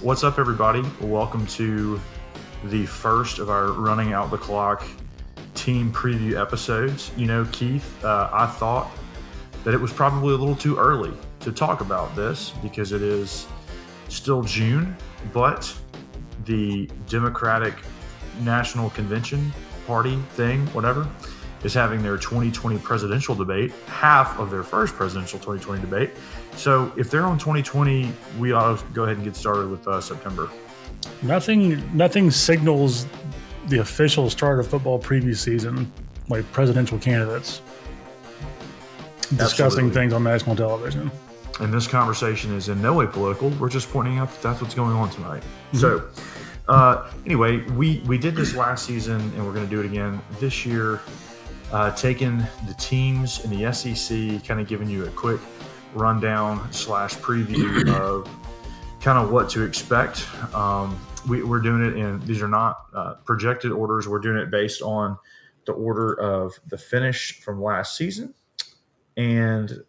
What's up, everybody? Welcome to the first of our Running Out the Clock team preview episodes. You know, Keith, I thought that it was probably a little too early to talk about this because it is still June, but the Democratic National Convention Party thing, whatever, is having their 2020 presidential debate, half of their first presidential 2020 debate. So if they're on 2020, we ought to go ahead and get started with September. Nothing signals the official start of football preview season like presidential candidates discussing Absolutely. things on national television. And this conversation is in no way political. We're just pointing out that that's what's going on tonight. Mm-hmm. So anyway, we did this last season, and we're going to do it again this year, taking the teams in the SEC, kind of giving you a quick rundown / preview of kind of what to expect. We're doing it in, these are not projected orders. We're doing it based on the order of the finish from last season. And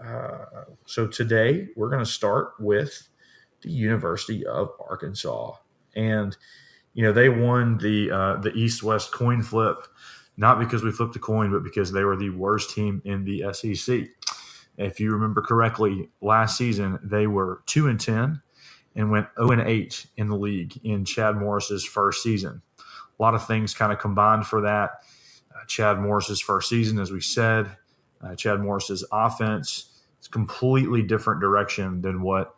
so today we're going to start with the University of Arkansas. And, you know, they won the East-West coin flip, not because we flipped a coin, but because they were the worst team in the SEC. If you remember correctly, last season they were 2-10 and went 0-8 in the league in Chad Morris's first season. A lot of things kind of combined for that. Chad Morris's first season, as we said, Chad Morris's offense is completely different direction than what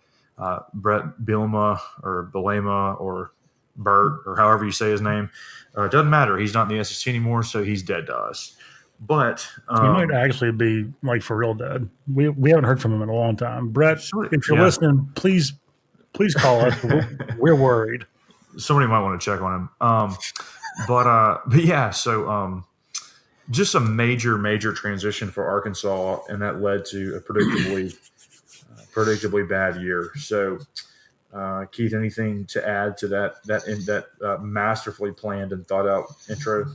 Brett Bielema or Bert or however you say his name. It doesn't matter. He's not in the SEC anymore, so he's dead to us. But he might actually be like for real dead. We haven't heard from him in a long time. Brett, if you're listening, please call us. We're worried. Somebody might want to check on him. But yeah, so just a major transition for Arkansas, and that led to a predictably bad year. So, Keith, anything to add to that masterfully planned and thought out intro?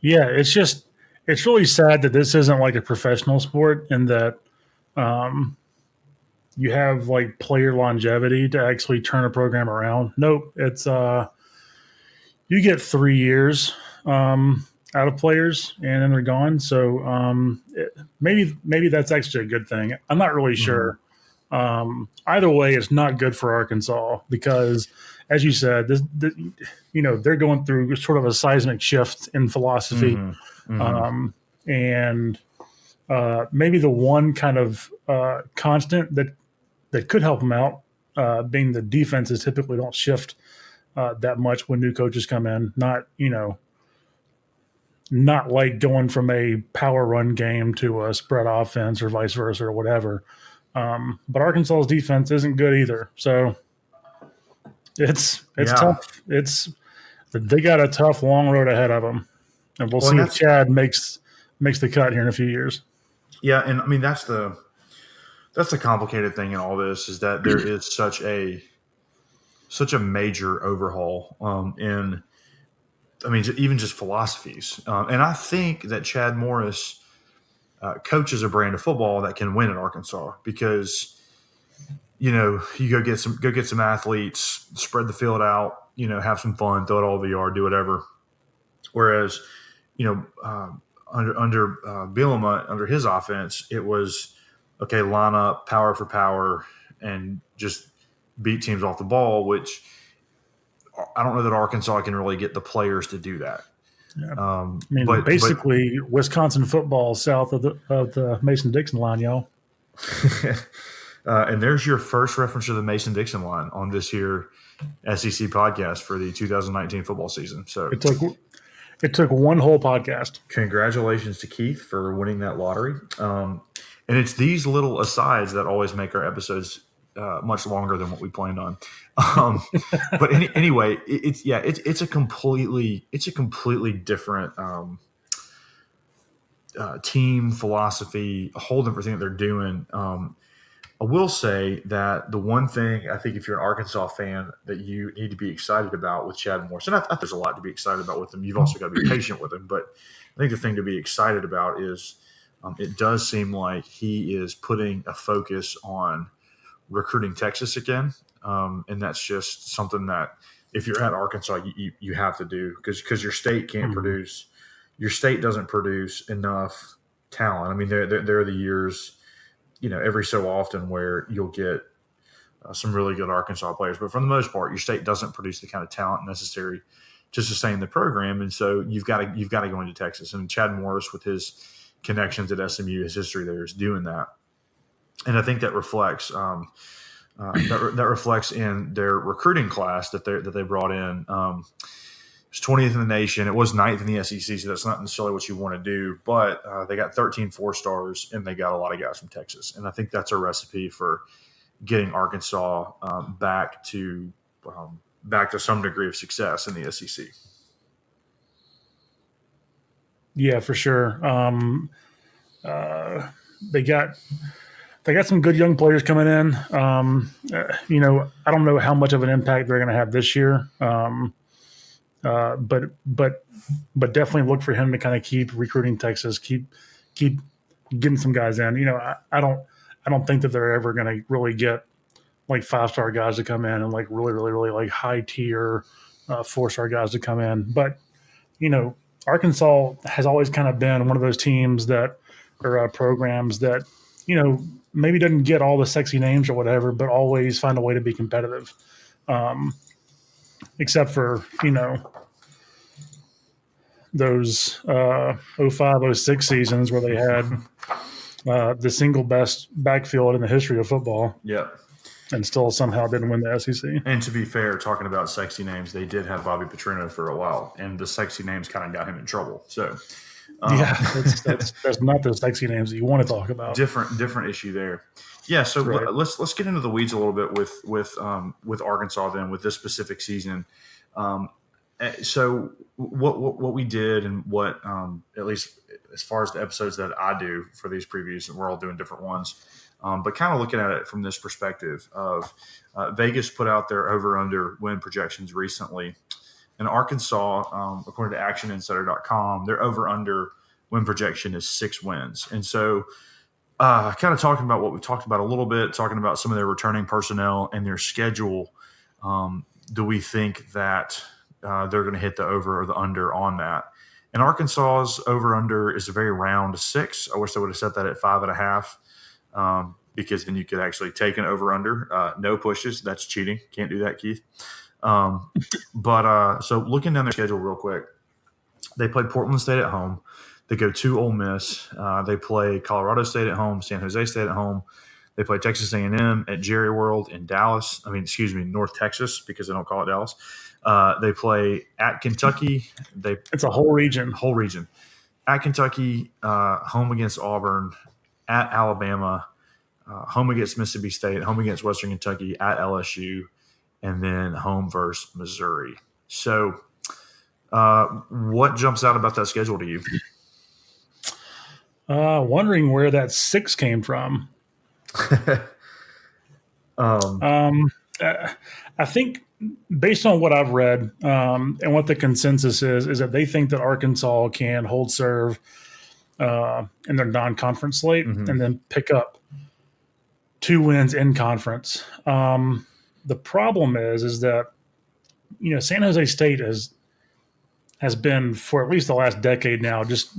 Yeah, it's really sad that this isn't like a professional sport, and that you have like player longevity to actually turn a program around. Nope, it's you get 3 years out of players, and then they're gone. So maybe that's actually a good thing. I'm not really sure. Either way, it's not good for Arkansas because, as you said, they're going through sort of a seismic shift in philosophy. And maybe the one kind of constant that could help them out, being the defenses typically don't shift that much when new coaches come in. Not like going from a power run game to a spread offense or vice versa or whatever. But Arkansas's defense isn't good either. So it's tough. They got a tough, long road ahead of them. And we'll see if Chad makes the cut here in a few years. Yeah, and I mean that's the complicated thing in all this is that there is such a major overhaul in, I mean, even just philosophies. And I think that Chad Morris coaches a brand of football that can win at Arkansas because, you know, you go get some athletes, spread the field out, you know, have some fun, throw it all over the yard, do whatever. Whereas, you know, under Bielema, under his offense, it was, okay, line up, power for power, and just beat teams off the ball, which I don't know that Arkansas can really get the players to do that. Yeah. But basically Wisconsin football south of the Mason-Dixon line, y'all. And there's your first reference to the Mason-Dixon line on this here SEC podcast for the 2019 football season. So it took one whole podcast. Congratulations to Keith for winning that lottery. And it's these little asides that always make our episodes much longer than what we planned on. But anyway, it's a completely different team philosophy, a whole different thing that they're doing. I will say that the one thing I think if you're an Arkansas fan that you need to be excited about with Chad Morris, and I think there's a lot to be excited about with him. You've also got to be patient with him, but I think the thing to be excited about is it does seem like he is putting a focus on recruiting Texas again. and that's just something that if you're at Arkansas, you have to do because your state can't produce. Your state doesn't produce enough talent. I mean, there are the years, every so often where you'll get some really good Arkansas players, but for the most part, your state doesn't produce the kind of talent necessary to sustain the program, and so you've got to go into Texas. And Chad Morris, with his connections at SMU, his history there, is doing that, and I think that reflects that reflects in their recruiting class that they brought in. It was 20th in the nation. It was 9th in the SEC, so that's not necessarily what you want to do. But they got 13 4-stars, and they got a lot of guys from Texas. And I think that's a recipe for getting Arkansas back to some degree of success in the SEC. Yeah, for sure. They got some good young players coming in. I don't know how much of an impact they're going to have this year. But definitely look for him to kind of keep recruiting Texas, keep getting some guys in. I don't think that they're ever going to really get like 5-star guys to come in and like really, really, really like high tier 4-star guys to come in. But Arkansas has always kind of been one of those teams that or programs that maybe doesn't get all the sexy names or whatever, but always find a way to be competitive. Except for, those 05-06 seasons where they had the single best backfield in the history of football. Yeah. And still somehow didn't win the SEC. And to be fair, talking about sexy names, they did have Bobby Petrino for a while, and the sexy names kind of got him in trouble. So, that's not the sexy names that you want to talk about. Different issue there. Yeah, so right. let's get into the weeds a little bit with Arkansas then with this specific season. So what we did and what at least as far as the episodes that I do for these previews, and we're all doing different ones, but kind of looking at it from this perspective of Vegas put out their over-under win projections recently. And Arkansas, according to actioninsider.com, their over-under win projection is 6 wins. And so kind of talking about what we talked about a little bit, talking about some of their returning personnel and their schedule, do we think that they're going to hit the over or the under on that? And Arkansas's over-under is a very round 6. I wish they would have set that at 5.5 because then you could actually take an over-under. No pushes. That's cheating. Can't do that, Keith. But so looking down their schedule real quick, they play Portland State at home. They go to Ole Miss. They play Colorado State at home, San Jose State at home. They play Texas A&M at Jerry World in Dallas. North Texas, because they don't call it Dallas. They play at Kentucky. It's a whole region. At Kentucky, home against Auburn, at Alabama, home against Mississippi State, home against Western Kentucky, at LSU, and then home versus Missouri. So what jumps out about that schedule to you? Wondering where that 6 came from. I think based on what I've read and what the consensus is that they think that Arkansas can hold serve in their non-conference slate and then pick up 2 wins in conference. The problem is that San Jose State has been for at least the last decade now just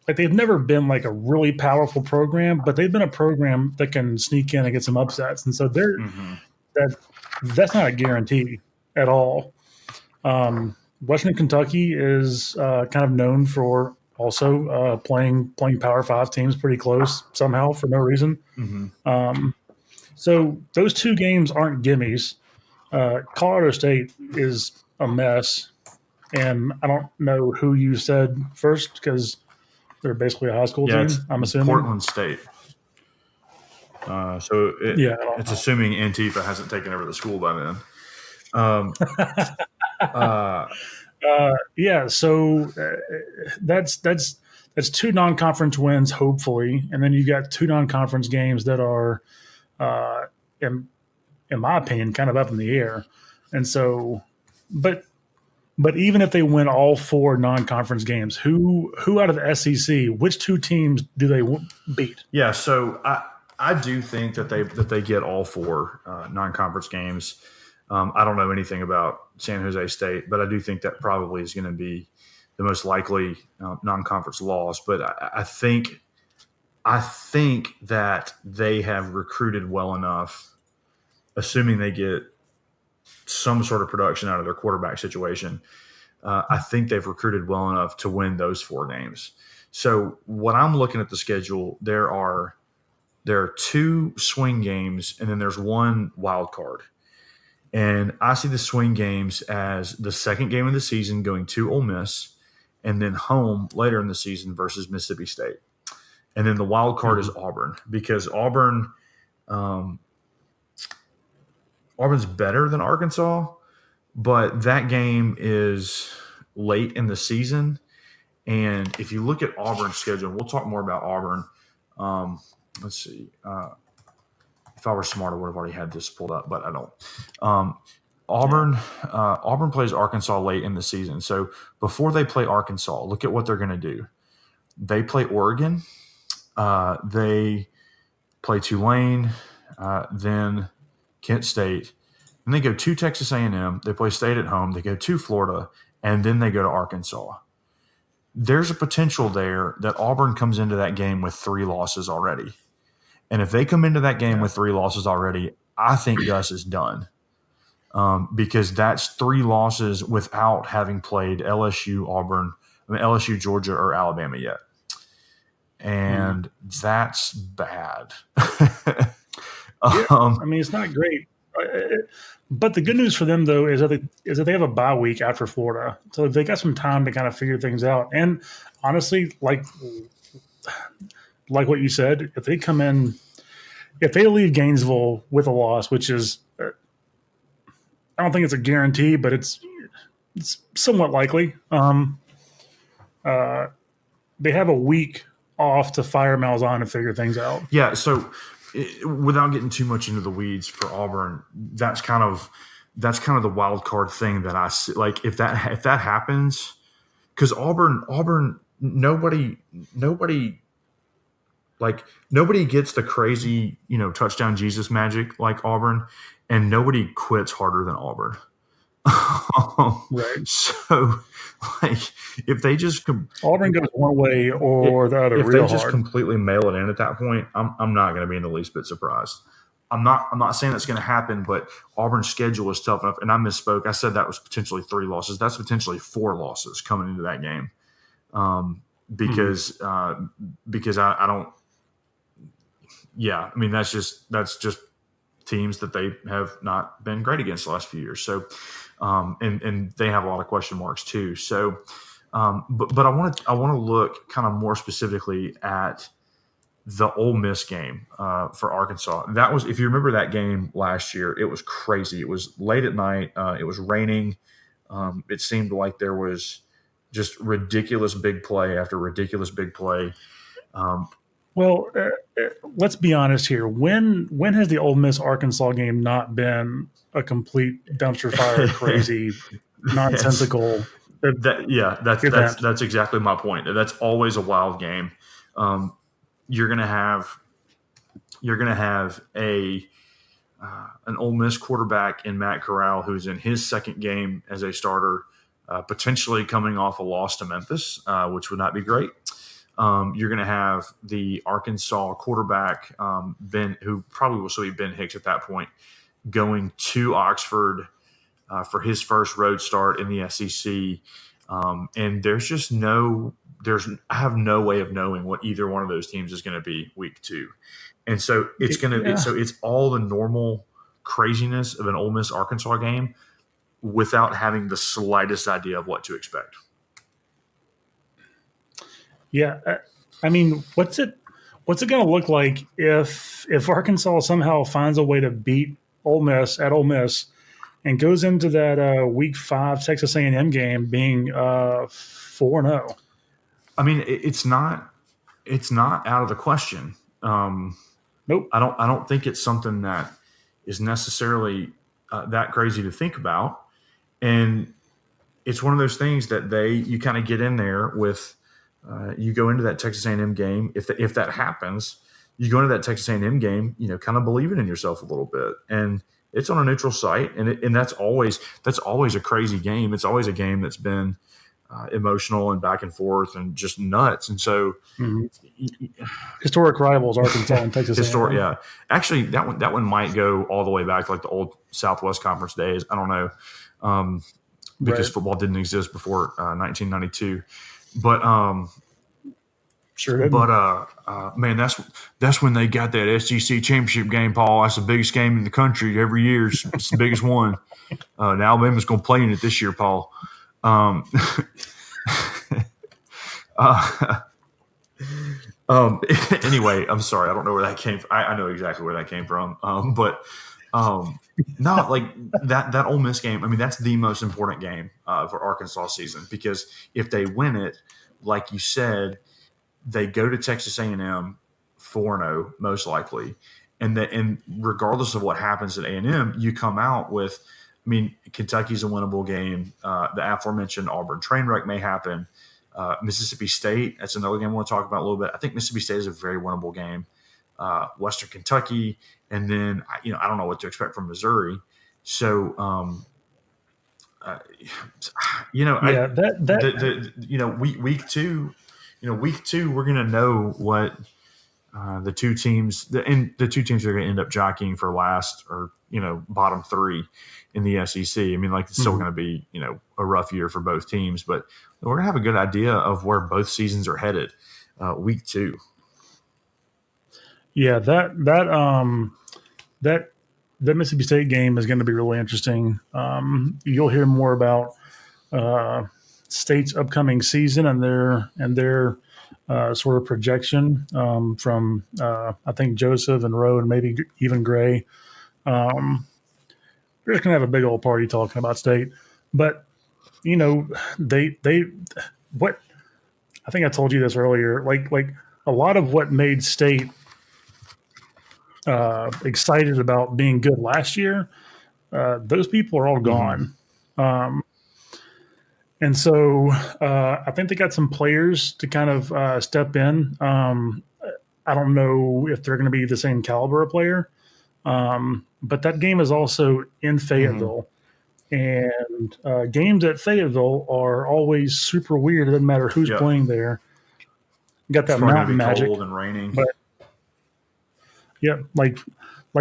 like they've never been like a really powerful program, but they've been a program that can sneak in and get some upsets, and so that's not a guarantee at all. Western Kentucky is kind of known for also playing Power 5 teams pretty close somehow for no reason. So those 2 games aren't gimmies. Colorado State is a mess, and I don't know who you said first because they're basically a high school team, I'm assuming. Portland State. It's assuming Antifa hasn't taken over the school by then. So that's 2 non-conference wins, hopefully, and then you got 2 non-conference games that are, in my opinion, kind of up in the air. And so, but even if they win all 4 non-conference games, who out of the SEC, which 2 teams do they beat? Yeah, so I do think that they get all 4 non-conference games. I don't know anything about San Jose State, but I do think that probably is going to be the most likely non-conference loss. But I think that they have recruited well enough, assuming they get some sort of production out of their quarterback situation. I think they've recruited well enough to win those 4 games. So when I'm looking at the schedule, there are 2 swing games, and then there's 1 wild card. And I see the swing games as the second game of the season going to Ole Miss, and then home later in the season versus Mississippi State. And then the wild card is Auburn, because Auburn's better than Arkansas, but that game is late in the season. And if you look at Auburn's schedule, we'll talk more about Auburn. Let's see. If I were smart, I would have already had this pulled up, but I don't. Auburn plays Arkansas late in the season. So before they play Arkansas, look at what they're going to do. They play Oregon. They play Tulane, then Kent State. Then they go to Texas A&M. They play State at home. They go to Florida, and then they go to Arkansas. There's a potential there that Auburn comes into that game with 3 losses already. And if they come into that game with 3 losses already, I think Gus is done, because that's 3 losses without having played LSU, Georgia, or Alabama yet. And that's bad. I mean, it's not great. But the good news for them, though, is that they have a bye week after Florida. So they got some time to kind of figure things out. And honestly, like what you said, if they come in, if they leave Gainesville with a loss, which is, I don't think it's a guarantee, but it's somewhat likely. They have a week off to fire Malzahn and figure things out. Yeah. So without getting too much into the weeds for Auburn, that's kind of the wild card thing that I see. Like if that happens, because Auburn, nobody gets the crazy, touchdown Jesus magic like Auburn, and nobody quits harder than Auburn. Right. So, if they just Auburn goes one way or the other, if real they just hard. completely mail it in at that point, I'm not going to be in the least bit surprised. I'm not saying that's going to happen, but Auburn's schedule is tough enough. And I misspoke. I said that was potentially 3 losses. That's potentially 4 losses coming into that game, because I don't. Yeah, I mean that's just teams that they have not been great against the last few years. So, and they have a lot of question marks too. So, but I want to look kind of more specifically at the Ole Miss game for Arkansas. That was, if you remember that game last year, it was crazy. It was late at night. It was raining. It seemed like there was just ridiculous big play after ridiculous big play. Well, let's be honest here. When has the Ole Miss Arkansas game not been a complete dumpster fire, crazy, nonsensical? That's exactly my point. That's always a wild game. You're gonna have an Ole Miss quarterback in Matt Corral who's in his second game as a starter, potentially coming off a loss to Memphis, which would not be great. You're going to have the Arkansas quarterback, Ben, who probably will still be Ben Hicks at that point, going to Oxford for his first road start in the SEC. And I have no way of knowing what either one of those teams is going to be week 2. And so it's all the normal craziness of an Ole Miss Arkansas game without having the slightest idea of what to expect. Yeah, I mean, what's it going to look like if Arkansas somehow finds a way to beat Ole Miss at Ole Miss and goes into that Week 5 Texas A&M game being 4-0? I mean, it's not out of the question. Nope. I don't think it's something that is necessarily that crazy to think about, and it's one of those things that you kind of get in there with. You go into that Texas A&M game. If that happens, you go into that Texas A&M game, kind of believing in yourself a little bit, and it's on a neutral site, and that's always a crazy game. It's always a game that's been emotional and back and forth and just nuts. And so, Mhm. Historic rivals, Arkansas and Texas historic, A&M. yeah. Actually, that one might go all the way back to like the old Southwest Conference days. I don't know, because Right. football didn't exist before 1992, but Sure didn't. man, that's when they got that SEC championship game, Paul. That's the biggest game in the country every year. It's the biggest one. And Alabama's going to play in it this year, Paul. Um, uh, anyway, I'm sorry. I don't know where that came from. I know exactly where that came from. But not like that Ole Miss game. I mean, that's the most important game for Arkansas season, because if they win it, like you said, they go to Texas A&M 4-0 most likely, and regardless of what happens at A&M, you come out with. I mean, Kentucky's a winnable game. The aforementioned Auburn train wreck may happen. Mississippi State, that's another game I want to talk about a little bit. I think Mississippi State is a very winnable game. Western Kentucky, and then I don't know what to expect from Missouri. So, uh, Yeah, week two, we're gonna know what the two teams, the two teams are going to end up jockeying for last or bottom three in the SEC. I mean, like it's still Mhm. going to be a rough year for both teams, but we're going to have a good idea of where both seasons are headed week two. Yeah, that Mississippi State game is going to be really interesting. You'll hear more about uh, State's upcoming season and their sort of projection from I think Joseph and Rowe and maybe even Gray. Um, they're just going to have a big old party talking about State, but they what I think I told you this earlier. Like a lot of what made State excited about being good last year, those people are all Mm-hmm. gone. Um, and so I think they got some players to kind of step in. I don't know if they're going to be the same caliber of player, but that game is also in Mm-hmm. Fayetteville. And games at Fayetteville are always super weird. It doesn't matter who's Yep. playing there. You got It's that probably going to mountain be magic, cold and raining. but yeah, like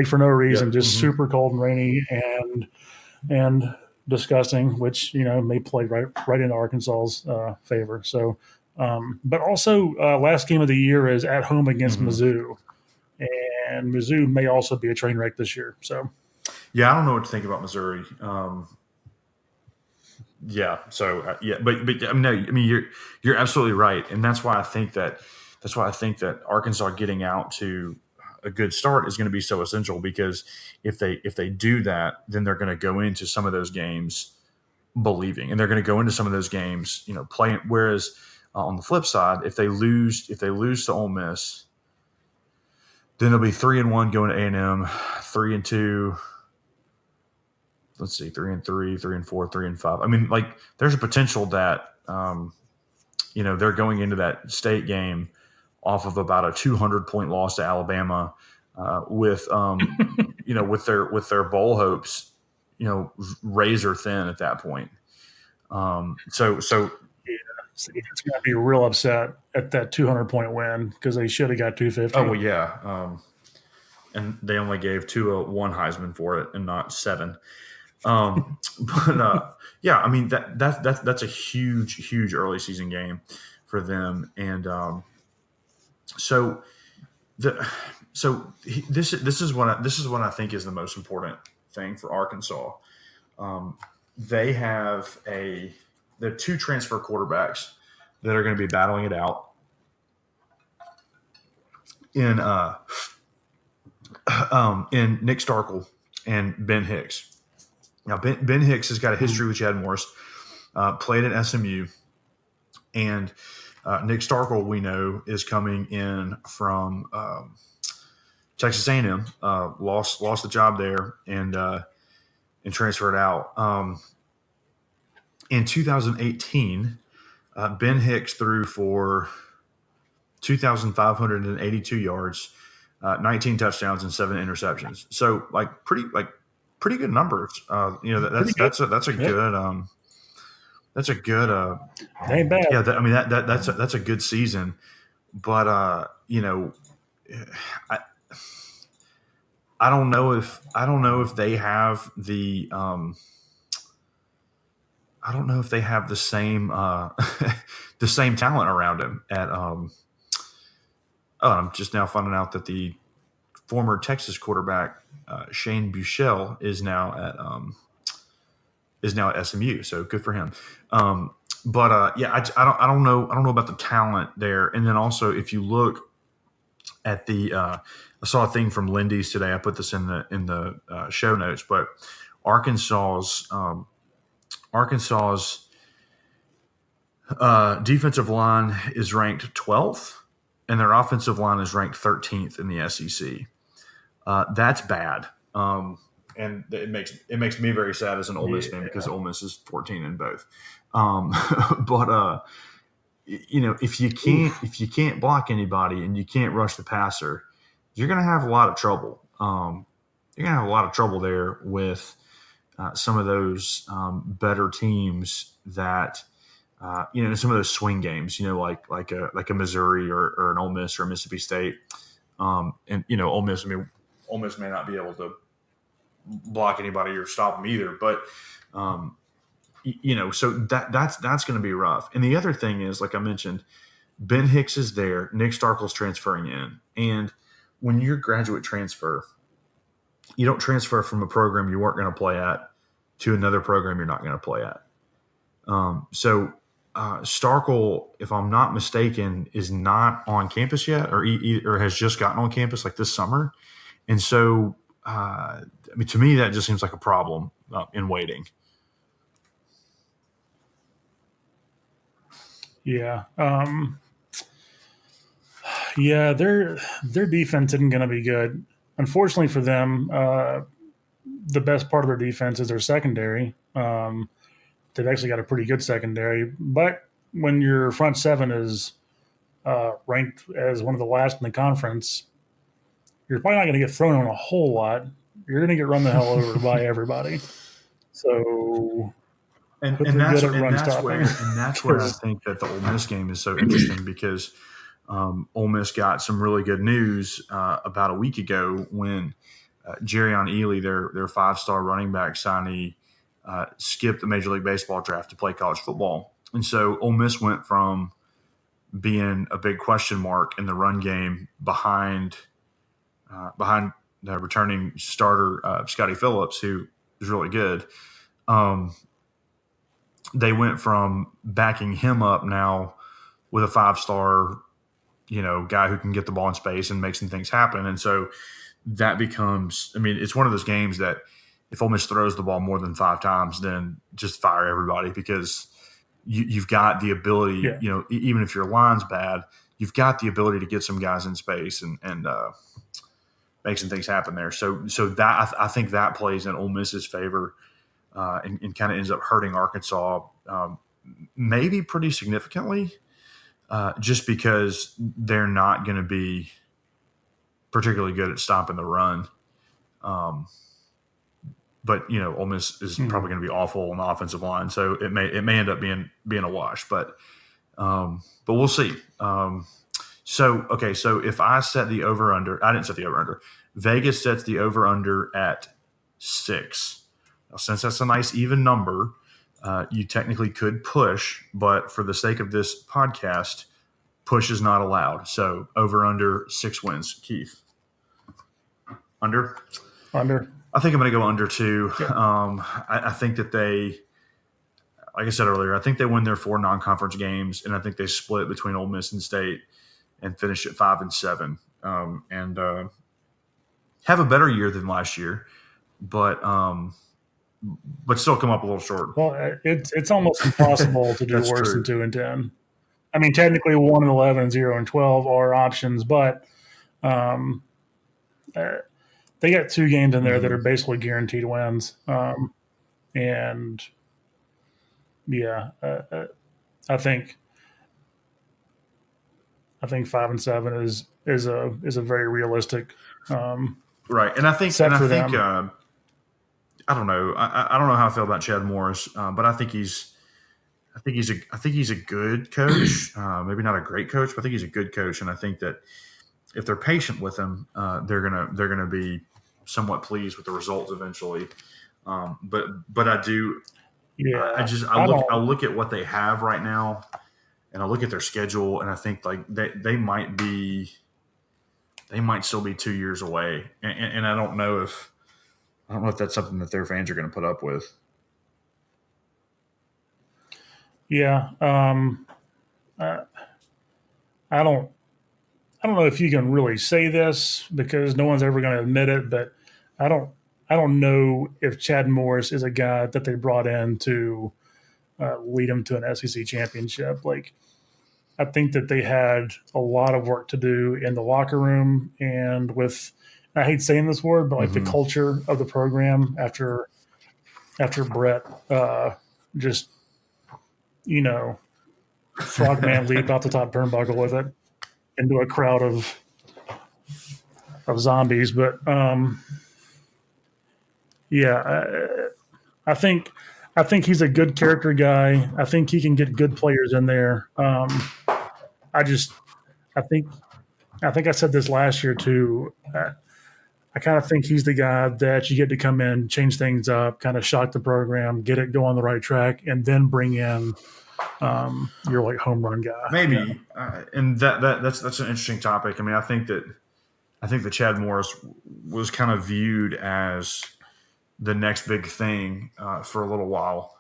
for no reason, Yep. just Mm-hmm. super cold and rainy and disgusting, which may play right into Arkansas's favor. So, but also last game of the year is at home against Mm-hmm. Mizzou, and Mizzou may also be a train wreck this year. So, Yeah, I don't know what to think about Missouri. Yeah. So but I mean, no, I mean you're absolutely right, and that's why I think that Arkansas getting out to a good start is going to be so essential, because if they do that, then they're going to go into some of those games believing, and they're going to go into some of those games playing. Whereas on the flip side, if they lose to Ole Miss, then they'll be 3-1 going to A&M, 3-2. Let's see, 3-3, 3-4, 3-5. I mean, like there's a potential that they're going into that state game off of about a 200-point loss to Alabama, with with their bowl hopes, razor thin at that point. So yeah, it's going to be real upset at that 200-point win because they should have got oh well, 250. yeah, and they only gave Tua one Heisman for it and not seven. But yeah, I mean that's a huge early season game for them, and so the so this is what I think is the most important thing for Arkansas. Um, they have the two transfer quarterbacks that are going to be battling it out in in Nick Starkel and Ben Hicks. Now Ben Hicks has got a Hmm. history with Chad Morris, played at SMU, and Nick Starkel, we know, is coming in from Texas A&M. Lost the job there and transferred out. In 2018, Ben Hicks threw for 2,582 yards, 19 touchdowns and 7 interceptions. So pretty good numbers. Pretty good. That's a Yep. good that's a good They ain't bad. yeah. That's a good season. But I I don't know if they have the I don't know if they have the same the same talent around him at oh, I'm just now finding out that the former Texas quarterback Shane Buechele is now at SMU. So good for him. But I don't know about the talent there. And then also, if you look at the, I saw a thing from Lindy's today. I put this in the show notes, but Arkansas's defensive line is ranked 12th, and their offensive line is ranked 13th in the SEC. That's bad. And it makes me very sad as an Ole Miss fan because Ole Miss is 14 in both. But if you can't block anybody and you can't rush the passer, you're going to have a lot of trouble. You're going to have a lot of trouble there with some of those better teams that some of those swing games. Like a Missouri or an Ole Miss or a Mississippi State. And Ole Miss. I mean, Ole Miss may not be able to block anybody or stop them either, but so that's going to be rough. And the other thing is, like I mentioned, Ben Hicks is there, Nick Starkel's transferring in, and when you're graduate transfer, you don't transfer from a program you weren't going to play at to another program you're not going to play at. So Starkel, if I'm not mistaken, is not on campus yet, or has just gotten on campus like this summer. And so, to me, that just seems like a problem in waiting. Yeah. Yeah, their defense isn't going to be good. Unfortunately for them, the best part of their defense is their secondary. They've actually got a pretty good secondary. But when your front seven is ranked as one of the last in the conference, you're probably not going to get thrown on a whole lot. You're going to get run the hell over by everybody. So, and that's where I think that the Ole Miss game is so interesting because Ole Miss got some really good news about a week ago when Jerrion Ely, their 5-star running back signee, skipped the Major League Baseball draft to play college football. And so Ole Miss went from being a big question mark in the run game behind the returning starter, Scotty Phillips, who is really good. They went from backing him up now with a 5-star, guy who can get the ball in space and make some things happen. And so that becomes, it's one of those games that if Ole Miss throws the ball more than 5 times, then just fire everybody because you've got the ability, even if your line's bad, you've got the ability to get some guys in space and make some things happen there. So that I think that plays in Ole Miss's favor and kind of ends up hurting Arkansas maybe pretty significantly just because they're not going to be particularly good at stopping the run. But Ole Miss is probably going to be awful on the offensive line, so it may end up being a wash. But we'll see. So if I set the over under, I didn't set the over under. Vegas sets the over under at 6. Now, since that's a nice even number, you technically could push, but for the sake of this podcast, push is not allowed. So over under 6 wins. Keith, under. I think I'm going to go under 2. Yeah. I think that they, like I said earlier, I think they win their 4 non-conference games, and I think they split between Ole Miss and State and finish at 5-7, and have a better year than last year, but still come up a little short. Well, it's almost impossible to do worse than 2-10. Technically 1-11, 0-12 are options, but they got 2 games in there that are basically guaranteed wins. And yeah, I think 5-7 is is a very realistic Right, and I think set for them. I don't know. I don't know how I feel about Chad Morris, but I think he's a good coach. Maybe not a great coach, but I think he's a good coach, and I think that if they're patient with him, they're gonna be somewhat pleased with the results eventually. But I do. I Yeah, just I I don't. look at what they have right now, and I look at their schedule, and I think like they might still be 2 years away, and I don't know if that's something that their fans are going to put up with. Yeah, I, I don't. I don't know if you can really say this because no one's ever going to admit it, but I don't. I don't know if Chad Morris is a guy that they brought in to lead them to an SEC championship. Like I think that they had a lot of work to do in the locker room and with. I hate saying this word, but like the Mm-hmm. culture of the program after Brett just you know frogman leap out the top turnbuckle with it into a crowd of zombies. But yeah, I think he's a good character guy. I think he can get good players in there. I just I think I said this last year too. I kind of think he's the guy that you get to come in, change things up, kind of shock the program, get it go on the right track, and then bring in your like home run guy. You know? Maybe, and that's an interesting topic. I mean, I think that Chad Morris was kind of viewed as the next big thing for a little while.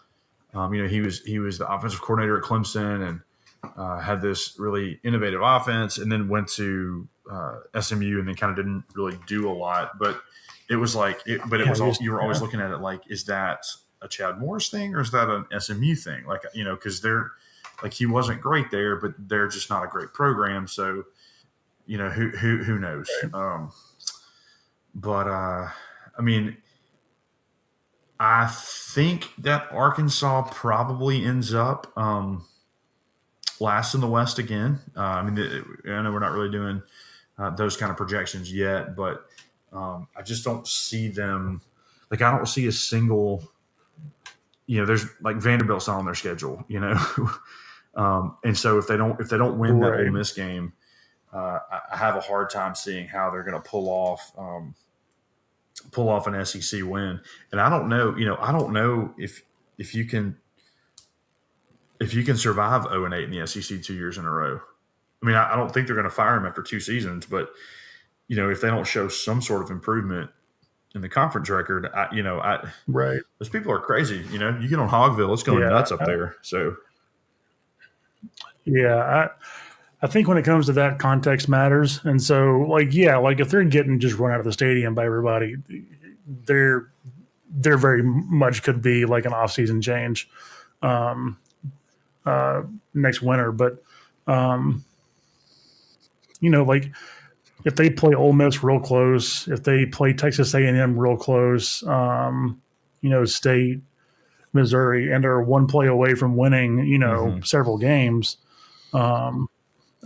He was the offensive coordinator at Clemson and had this really innovative offense, and then went to SMU and then kind of didn't really do a lot. But it was like, but it Yeah, was all you were always yeah, looking at it like, is that a Chad Morris thing or is that an SMU thing? Like, because they're like he wasn't great there, but they're just not a great program. So who knows? But I mean, I think that Arkansas probably ends up last in the West again. I mean, I know we're not really doing those kind of projections yet, but I just don't see them. Like, I don't see a single. There's like Vanderbilt's not on their schedule. And so if they don't win that Ole right. Miss game, I have a hard time seeing how they're going to pull off an SEC win. And I don't know. I don't know if you can survive 0-8 in the SEC 2 years in a row. I mean, I don't think they're going to fire him after 2 seasons, but if they don't show some sort of improvement in the conference record, Right. those people are crazy. You get on Hogville, it's going Yeah. nuts up there. So Yeah. I think when it comes to that, context matters. And so, like, yeah, like if they're getting just run out of the stadium by everybody, they're very much could be like an off-season change um, next winter. But like if they play Ole Miss real close, if they play Texas A&M real close, State, Missouri, and are one play away from winning, mm-hmm. several games. Um,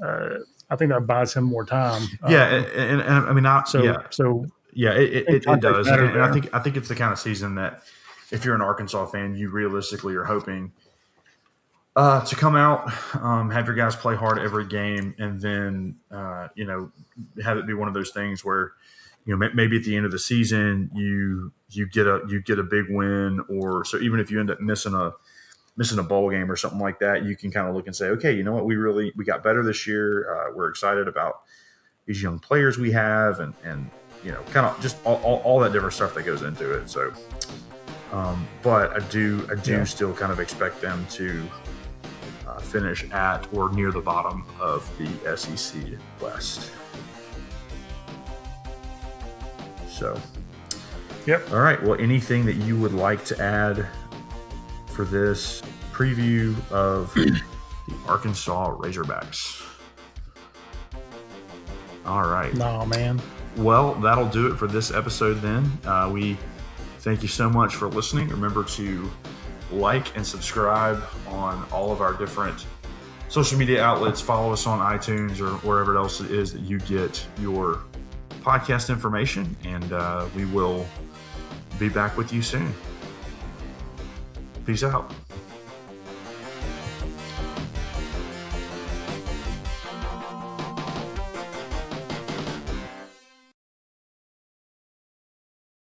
I think that buys him more time. Yeah, and I mean, So yeah, it context does, matter and there. I think it's the kind of season that if you're an Arkansas fan, you realistically are hoping to come out, have your guys play hard every game, and then have it be one of those things where maybe at the end of the season you get a big win, or so even if you end up missing a bowl game or something like that, you can kind of look and say, okay, you know what, we got better this year. We're excited about these young players we have, and kind of just all that different stuff that goes into it. So, but I do still kind of expect them to finish at or near the bottom of the SEC West. So, Yep. all right. Well, anything that you would like to add for this preview of the Arkansas Razorbacks? All right. No, man. Well, that'll do it for this episode then. We thank you so much for listening. Remember to like and subscribe on all of our different social media outlets. Follow us on iTunes or wherever else it is that you get your podcast information, and we will be back with you soon. Peace out.